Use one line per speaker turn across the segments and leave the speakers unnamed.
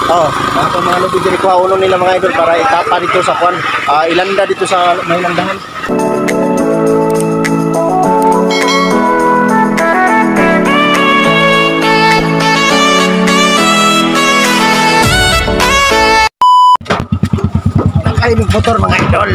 Oh, mga lubi diri ko uno nila mga idol para itapa dito sa kwan. Ilanda dito sa may landahan. Ay, motor mga idol.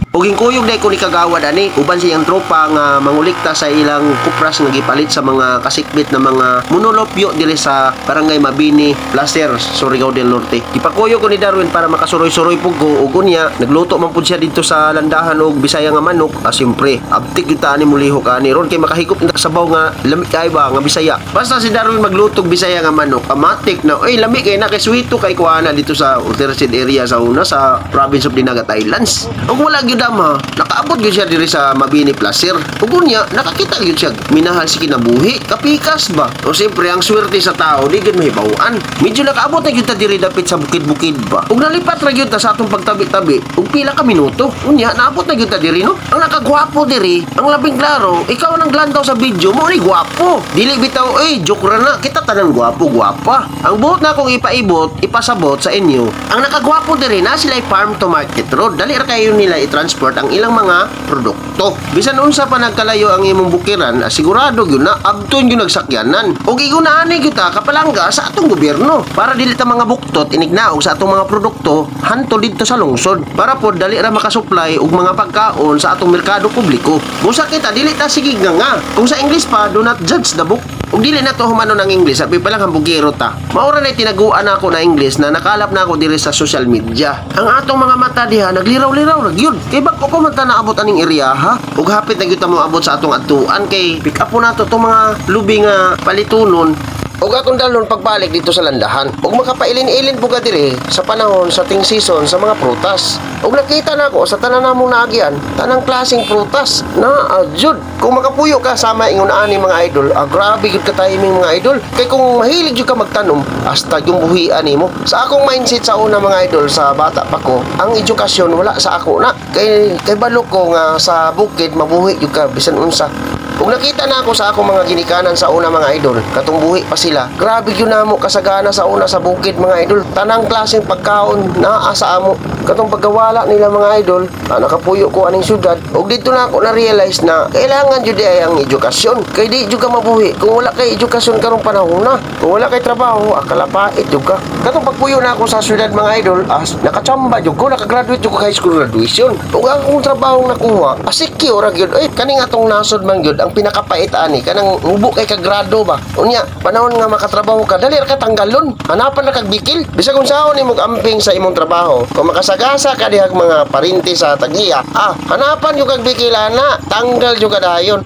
Uging kuyog dai ko ni kagawad ani uban siyang tropa nga mangulikta sa ilang kupras nga gipalit sa mga kasikbit na mga monolopyo diri sa Barangay Mabini, Placer, Surigao del Norte. Gipakuyo ko ni Darwin para makasuroy-suroy pug ko ug unya nagluto man pud siya dito sa landahan og Bisaya nga manok. Siyempre, abtik gyud ta ani muliho ka ani ron kay makahigop na sabaw nga lami kay ba nga Bisaya. Basta si Darwin magluto og Bisaya nga manok, amatik na oy lami kay na kay suwito kay kuana dito sa Utercid area sa una sa province of Dinagat Islands. Ug wala gyud nakaabot gyud siya diri sa Mabini Placer. Ug unya nakakita gyud siya minahal si kinabuhi, kapikas ba. O siyempre ang swerte sa tao di gyud mahibaw-an. Medyo nakaabot na gyud ta diri dapit sa bukid-bukid ba. Ug nalipat ra gyud ta sa atong pagtabi-tabi ug pila ka minuto. Unya naabot na gyud ta diri no. Ang nakagwapo diri, ang labing klaro, ikaw nang glantaw sa video mo ni gwapo. Dili bitaw joke ra na kita tanang gwapo gwapa. Ang buot na akong ipaibot, ipasabot sa inyo. Ang nakagwapo diri na sila farm to market road. Dali ra kayo nila i-transport ang ilang mga produkto. Bisan unsa pa nagkalayo ang imong bukiran, sigurado gyud na abton gyud nagsakyanan. Ug igunaan kita kapalangga sa atong gobyerno para dili ta mga buktot inignaog sa atong mga produkto hantod didto sa lungsod para pod dali ra makasupply og mga pagkaon sa atong merkado publiko. Busa kita dili ta sigig nga. Kung sa English pa, do not judge the book. Ug dili na to humano ng English, sabi pa lang hambugiro ta. Maura na tinaguan ako na English na nakalap na ako diri sa social media. Ang atong mga mata diha nagliraw-liraw ra gyud. Kay bag ko man ta naabot aning area ha. Ug hapit na gyud ta mo abot sa atong adtuan kay pick up po nato tong mga lubi nga palitunon. Ug akong dalon pagbalik dito sa landahan. Ug makapailin-ilin buga diri sa panahon sa ting season sa mga prutas. Ug nakita na ako sa tanan namong naagyan, tanang klaseng prutas na jud. Kung makapuyo ka sama ingon ani mga idol, grabe gud ka timing mga idol. Kay kung mahilig jud ka magtanom, hasta yung buhian nimo. Sa akong mindset sa una mga idol sa bata pa ko, ang edukasyon wala sa ako na. Kay balo ko nga sa bukid mabuhi jud ka bisan unsa. Kung nakita na ako sa akong mga ginikanan sa una mga idol, katong buhi pa sila. Grabe yun na mo kasagana sa una sa bukid mga idol. Tanang klaseng pagkaon naa sa amo. Katong pagkawala nila mga idol, nakapuyo ko aning syudad. Og dito na ako na-realize na kailangan jud ay ang edukasyon. Kay di jud ka mabuhi kung wala kay edukasyon karong panahon na. Kung wala kay trabaho, akalapait jud ka. Katong pagpuyo na ako sa syudad mga idol, nakachamba jud ko, nakagraduate jud ko high school graduation. Ug akong trabaho nakuha, secure ra gyud. Kaning atong nasod man gyud ang pinakapait ani kanang ubo kay kagrado ba. Unya, panahon nga makatrabaho ka, dali ra ka tanggalon. Hanapan ra kag bikil. Bisag kung saan nimo amping sa imong trabaho. Kung makasagasa ka dihag mga parinti sa tagiya, hanapan yung kag bikil ana, tanggal yung kadayon.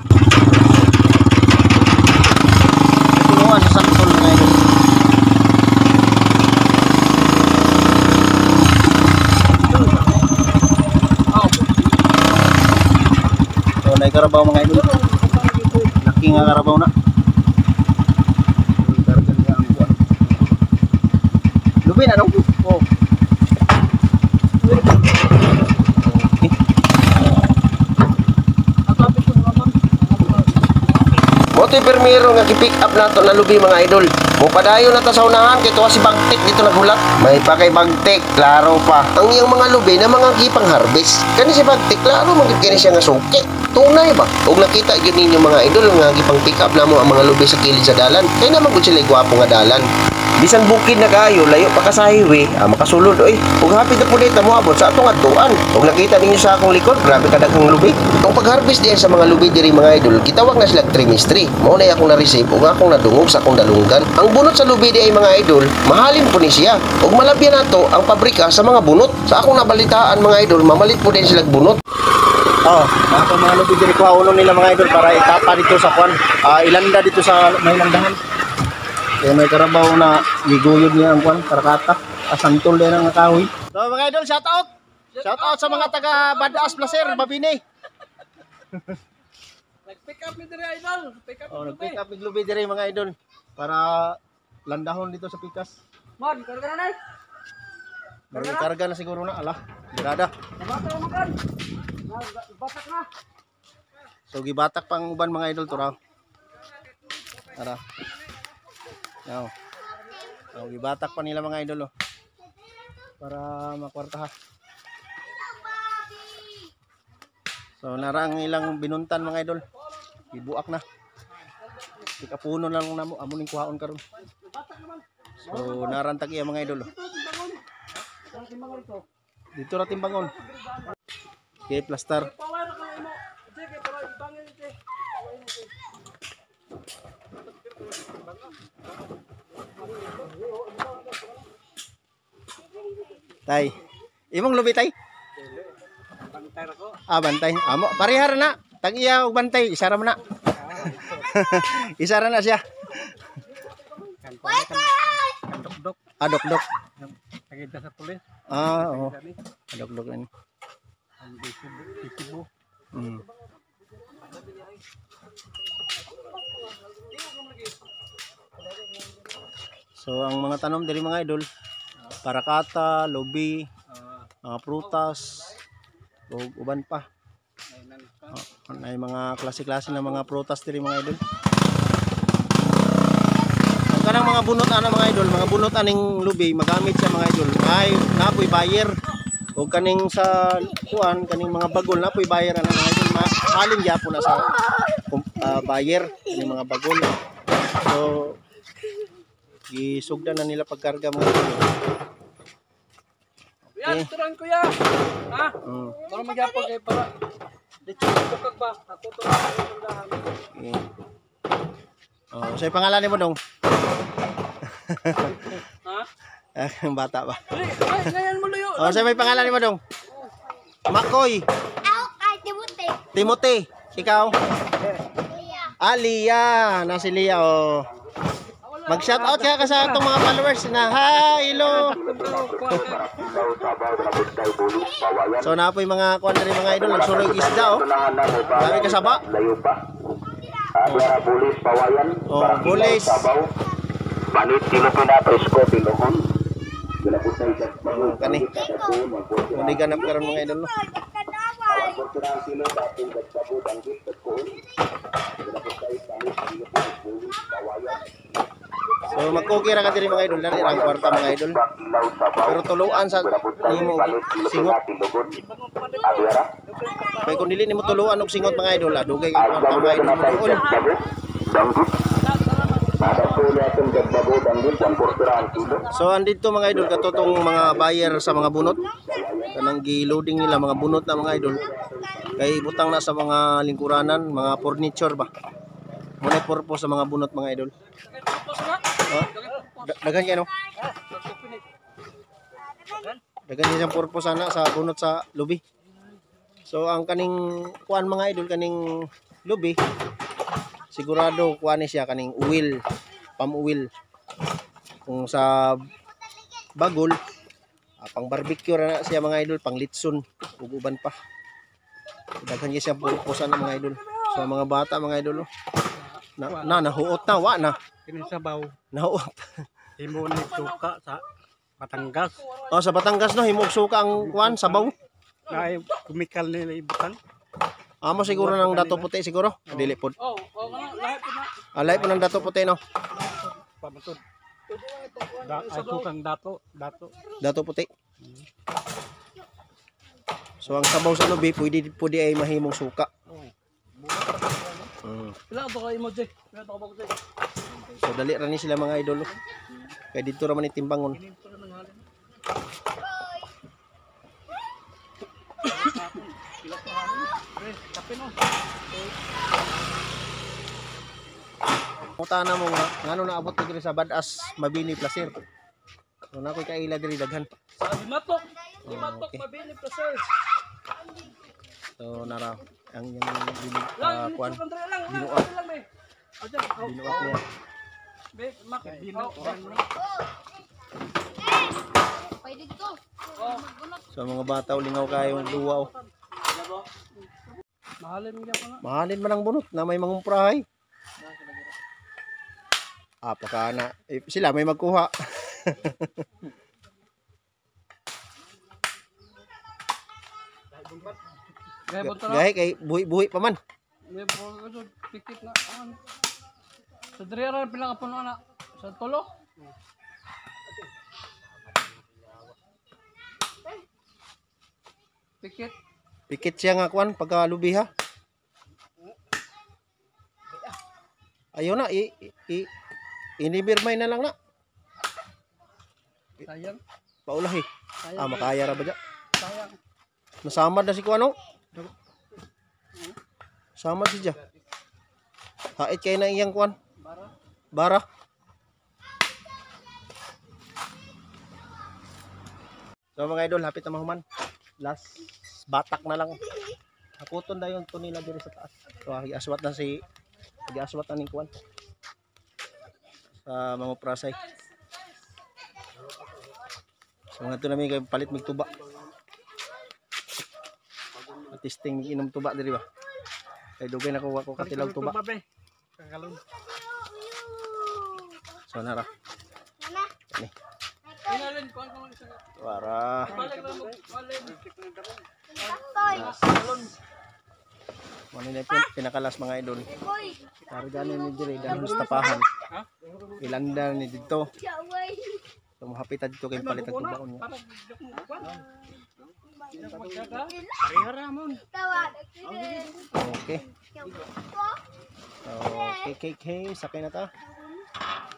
Tulungan sa saktol mga idol. So, naikarabaw mga idol. Laki nga karabaw na. Lubi na no? Oo.
Motoy permiro nga gi-pick up nato na lubi mga idol. Mo padayon na ta sa unahan kay tuwa si Bagtik dito naghulat. May pa kay Bagtik, klaro pa. Ang iyang mga lubi na mga gipang harvest. Kani si Bagtik, klaro man kini siya nga suki. Tunay ba? Ug nakita gyud ninyo mga idol nga gipang pick up namo ang mga lubi sa kilid sa dalan. Kay naman gud sila gwapo nga dalan. Bisan bukid na kayo, layo pa ka sa highway, makasulod oy. Ug hapit na pud mo abot sa atong adtuan. Ug nakita ninyo sa akong likod, grabe ka daghang lubi. Ang pag-harvest diyan sa mga lubi diri mga idol, gitawag na sila trimestry. Mao na akong na-receive ug akong nadungog sa akong dalunggan. Ang bunot sa lubi diay mga idol, mahalin po ni siya. Ug malabyan nato ang pabrika sa mga bunot. Sa akong nabalitaan mga idol, mamalit po din sila bunot.
Mga lubi diri ko uno nila mga idol para itapa dito sa kwan. Ilanda dito sa may landahan. Kaya may karabaw na giguyod niya ang kwan, karakata. Asantol din ang kahoy. So mga idol, shout out! Shout out sa mga taga Badaas Placer, Mabini.
Nag-pick up ni diri idol.
Nag-pick up ni lubi diri mga idol para landahon dito sa pikas.
Mon, karga na nay.
Karga na siguro na, ala. Birada.
Batak makan. Batak na.
So gibatak pang uban mga idol to raw. Tara. Now. Oh, gibatak pa nila mga idol oh. Para makwarta ha. So narang ilang binuntan mga idol. Ibuak na. Ikapuno na lang namo amo ning kuhaon karon. So narantag iya mga idol oh. Dito ra timbangon. Okay, plaster.
Paway na kayo mo. Sige, para ibangin ito.
Tay. Imong lubi tay?
Bantay ako.
Ah, bantay. Amo, parehar na. Tag-iya og bantay, isara man na. Isara na siya.
Kandok-dok.
Ah, dok-dok.
Tagida sa pulis.
Ah, oo. Dok-dok ni.
Ang bisibo.
Hmm. So ang mga tanom diri mga idol, parakata, lubi, mga prutas, ug uban pa. Ay mga klase-klase na mga prutas diri mga idol. Ang kanang mga bunot ana mga idol, mga bunot aning lubi magamit sa mga idol. Ay napoy buyer. O kaning sa kuan kaning mga bagol napoy buyer ana mga idol. Halin gyapon na sa buyer kaning mga bagol. So gisugdan na nila pagkarga mga idol.
Yan, turan kuya. Ha? Para magyapon kay para dito bukag ba? Ako to ang tindahan.
Okay. Oh, say pangalan mo dong.
Ha?
Ang bata ba?
Ay, ngayon mo luyo.
Oh, say may pangalan mo dong. Makoy.
Ako kay Timothy.
Timothy. Ikaw?
Leah.
Ah, Lia. Na si Lia oh. Mag-shout out kaya ka sa itong mga followers na hi, hello. So na po yung mga kuwan na rin mga idol, nagsuroy isda oh. Dami kasaba. Oh, bulis.
Manit Pilipina Presko Pilohon.
Kani. Muni ganap karon mga idol no. So magkukira ka diri mga idol, dali ang kwarta mga idol. Pero tuluan sa nimo singot. Kay kung dili nimo tuluan og singot mga idol, dugay ang kwarta mga idol mo tuon. So andito mga idol katutong mga buyer sa mga bunot. Kanang gi-loading nila mga bunot na mga idol. Kay butang na sa mga lingkuranan, mga furniture ba. Muna purpose sa mga bunot mga idol. Oh, dagan yan no. Dagan yan siyang purpose sana sa bunot sa lubi. So ang kaning kuan mga idol kaning lubi sigurado kuan ni siya kaning uwil, pam-uwil. Kung sa bagol pang barbecue na siya mga idol, pang litson, uguban pa. Daghan niya siya purpose na mga idol. So mga bata mga idol nahuot na wa na.
Kini sabaw.
Nahuot.
Himo ni suka sa Batangas.
Oh sa Batangas no himog suka ang kuan sabaw.
Ay chemical nila ibutan.
Amo siguro ng dato puti siguro. Dili pod.
Oh, lahat po na.
Alay po ng dato puti no.
Pamatod. Ay sukang dato.
Dato puti. So ang sabaw sa lubi pwede ay mahimong suka.
Pila to kay mo Jay? Pila to ko Jay?
So dali ra ni sila mga idol. Kay dito ra man itimbangon. Mutana mo nga ngano naabot diri sa Badas Mabini Placer. So na koy kaila diri daghan.
Sa Limatok.
Okay.
Mabini Placer.
So nara ang yung
Lang,
kuan
sukang lang.
binuak.
Lang be. Aja.
Binuak niya.
Be, mak bino.
Pwede ko.
So mga bata ulingaw kayong duwa.
Mahalin mo pa nga.
Mahalin man ang bunot na may mangumprahay. Paka na sila may magkuha.
Gaya po tara.
Gahi kay buhi pa man.
May po pikit na. Sa diri ra pila ka puno na. Sa tulo. Pikit.
Pikit siya nga kuan pagka lubi ha. Ayaw na inibirmay na lang na.
Sayang.
Paulahi. Makaya ra ba dya?
Sayang.
Nasamad na si kuan oh. Samad si dya. Hait kay na iyang kuan. Bara. So mga idol, hapit na mahuman. Last batak na lang. Hakuton na yung tunila diri sa taas. So aswat na si aswat na ning kuan. Sa mga prasay. So nga ito namin kay palit mig tuba. Testing inom tuba diri ba. Kay dugay na ko katilaw tuba.
Kakalon.
So nara. Ni.
Inalin ko ang isa.
Para
Balik na mo. Balik.
Mano na pinakalas mga idol. Karganin ni diri dahil sa tapahan. Ilanda ni dito. So mahapita dito kay palit ang tubaon niya. Okay. Okay, sakay na ta.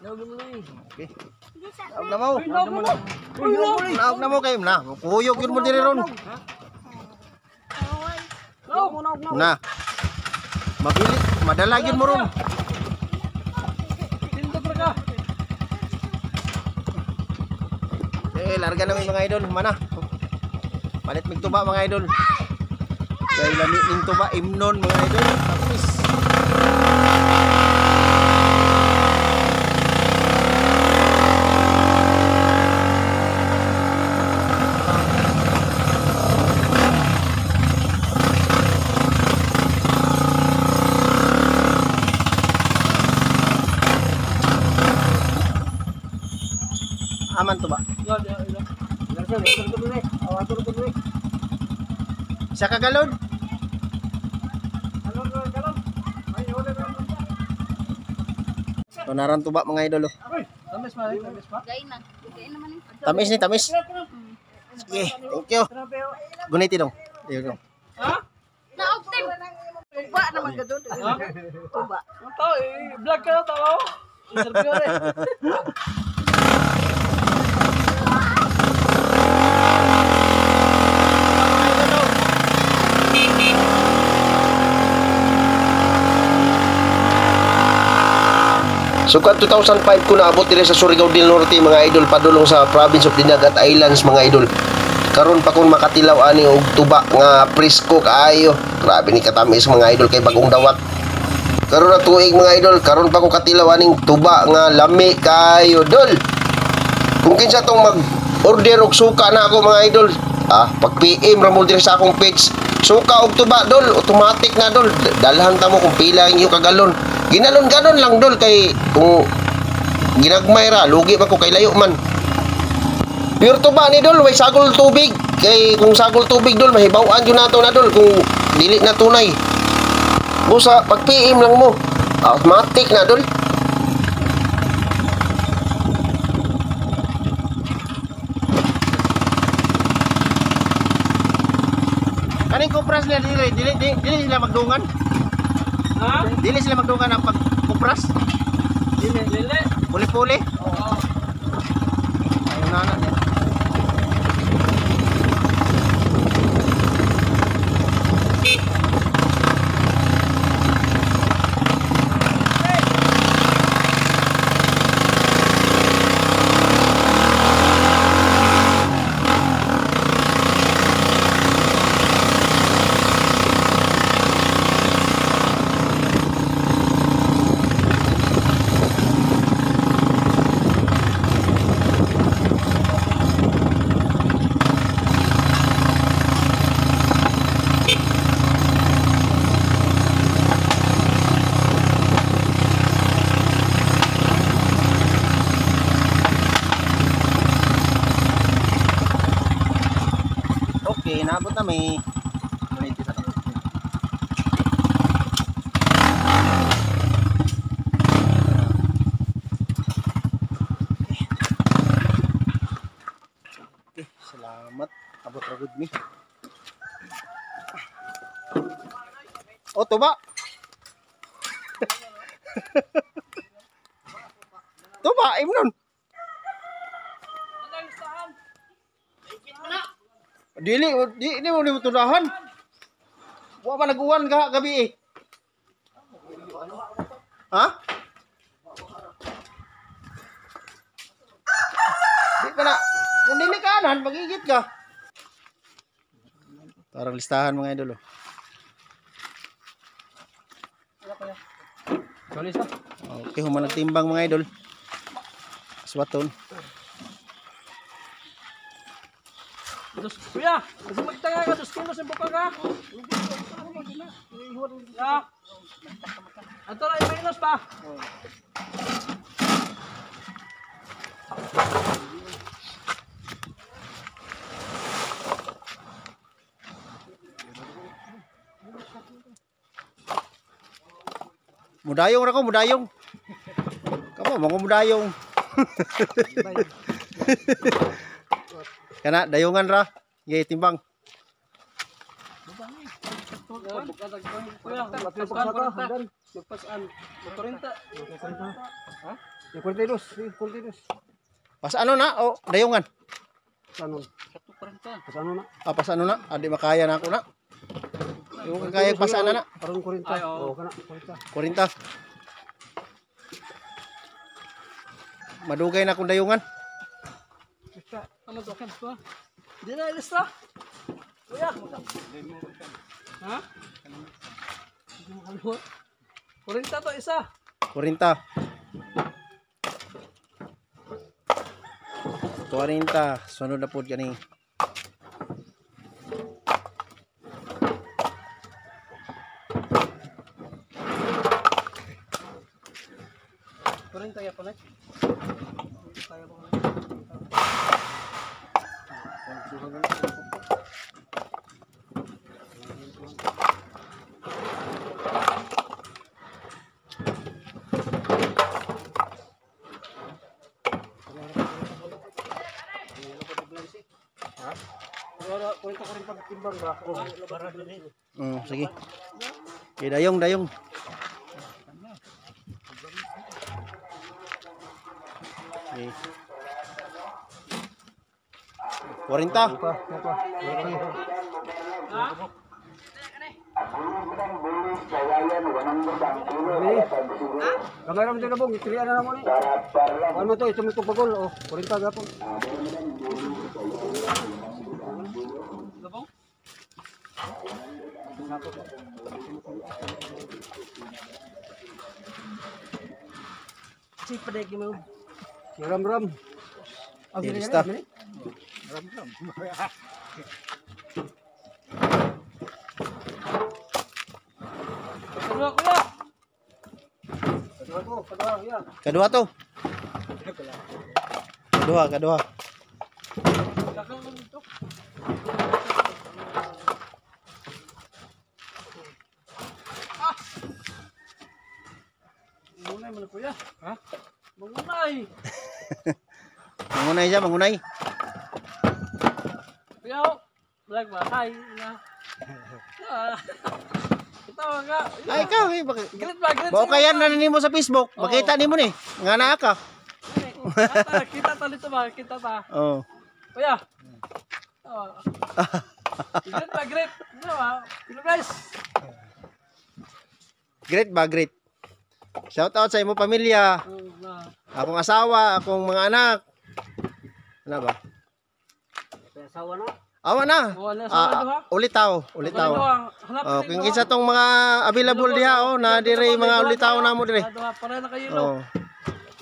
Okay. Naog na mo. Naog na mo kayo na. Kuyog yun mo diri ron. Na. Mabilis, madalag yun mo ron. Larga na mga idol. Mana? Palit mig tuba mga idol. Kaya lami ning tuba imnon mga idol. Tapos aman tuba. Isa ka galon. So naran tuba mga idol.
Tamis pa.
Gain na. Gain naman yung
Tamis ni tamis. Sige, thank you. Guniti dong. Ayun dong.
na-optim. Tuba naman ka doon. Tuba.
Ito, vlog ka na tao. Interview rin.
So kat 2005 ko naabot diri sa Surigao del Norte mga idol padulong sa province of Dinagat Islands mga idol. Karon pa kung makatilaw ani og tuba nga presko kaayo. Grabe ni katamis mga idol kay bagong dawat. Karon na tuig mga idol, karon pa ko katilaw aning tuba nga lami kaayo dol. Kung kinsa tong mag-order og suka na ako mga idol, pag PM ra mo diri sa akong page, suka og tuba dol, automatic na dol. Dalhan ta mo kung pila ang iyo kagalon. Ginalon-galon lang dol kay kung ginagmay ra, lugi man ko kay layo man. Pure tuba ni dol, way sagol tubig. Kay kung sagol tubig dol, mahibaw-an yun nato na dol kung dili na tunay. Busa, pag PM lang mo, automatic na dol.
Kaning kupras nila dili sila magdungan.
Ha?
Dili sila magdungan ang pagkupras.
Lili.
Puli-puli.
Oo.
Ayun na na. Okay, naabot na may salamat. Abot ra gud mi. O, tuba. Tuba, imnon.
Ano listahan?
Dili mo ni tudahan. Wa man naguwan ka gabi eh. Ha? Di pa na. Kung dili kanan, magigit ka. Parang listahan mga idol.
Tulis na.
Okay, human nagtimbang mga idol. Aswaton.
Kuya, kasi magtanga ka, 2 kilos yung buka ka. Ya. Ato na yung minus pa.
Mudayong ra ko, mudayong. Kamu mau mudayong. Kana dayungan ra. Gay timbang.
Kuya, magpasan. 40. Ha?
42.
Pas ano na? O, dayungan.
Ano?
40.
Pas ano na?
Pas ano na? Adi makaya na ako na. Yung kaya pas ano na?
Parang 40.
Ay, oo.
Oo, kana
40.
40.
Madugay na akong dayungan.
Ano to? Di na ilista. Kuya. Ha? 40 to isa.
40. 40. Sunod na po gani.
Kaya pala.
Timbang ba? Oo.
Sige. Okay, dayong. Okay. 40.
Kamera mo dito bong, ikriyan na naman eh. Ano to, ito mo itong pagol. Oh, 40 gapon.
Si padek mo.
Ram.
Okay, lista.
Kuya, kuya.
Kadua, yan.
Kedua to. Kedua.
Kakang dito. Mangunay mo na kuya. Ha? Mangunay.
Mangunay siya, mangunay.
Kuya ho. Vlog ba? Hi. Ito nga.
Ay, ikaw, bakit?
Great ba? Great.
Bao kaya na nimo sa Facebook. Makita nimo ni. Nga na ka.
Kita ta dito ba? Kita ta.
Oh.
Kuya. Oh. Great ba? Great. Ano ba? Hello guys.
Great ba, great. Shout out sa imo pamilya. Akong asawa, akong mga anak. Ano ba?
Asawa na.
Awa na.
Wala sa
Ulitaw. Oh, kung kinsa tong mga available diha oh, na dire mga ulitaw na mo dire.
Para na kayo
Oh.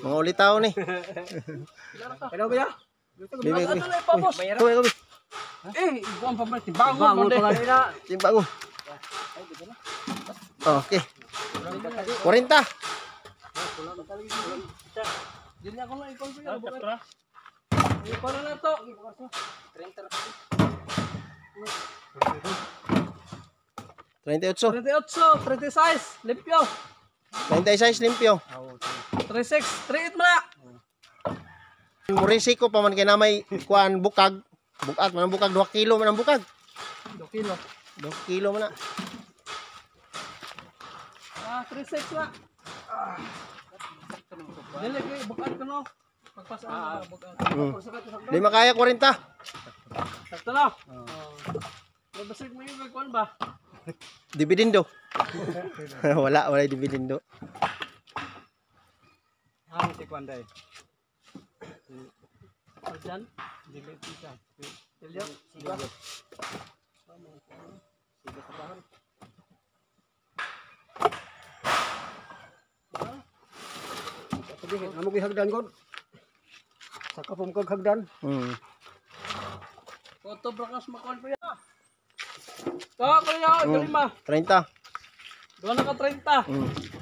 Mga ulitaw ni.
Hello kuya.
Bibi.
Ano na ipapos?
Kuwi.
Eh, iguan pa ba? Timbangon
Bangon
pa
pala
din.
nila.
Timbang mo. Okay. 40.
Dili ako lang ikaw kuya. Para na to.
38.
38, 36, limpyo.
36 limpyo.
36, 38 mo na.
Murisiko pa man kay na may kuan bukag. Bukag man ang bukag 2 kilo man ang bukag.
2 kilo.
2 kilo man na.
36 na. Dili kay bukat ko no. Pagpasaan bukat.
Di makaya 40.
Sakto na. Babasig mo yung kuan ba?
Dividendo. wala dividendo.
Si Kwanday.
Diyan. Dili kita. Elio.
Sige, amo gi hagdan god. Saka pum kag hagdan.
Koto brakas makuan ko ya. Kuya, gali ma.
30.
Doon na ka 30.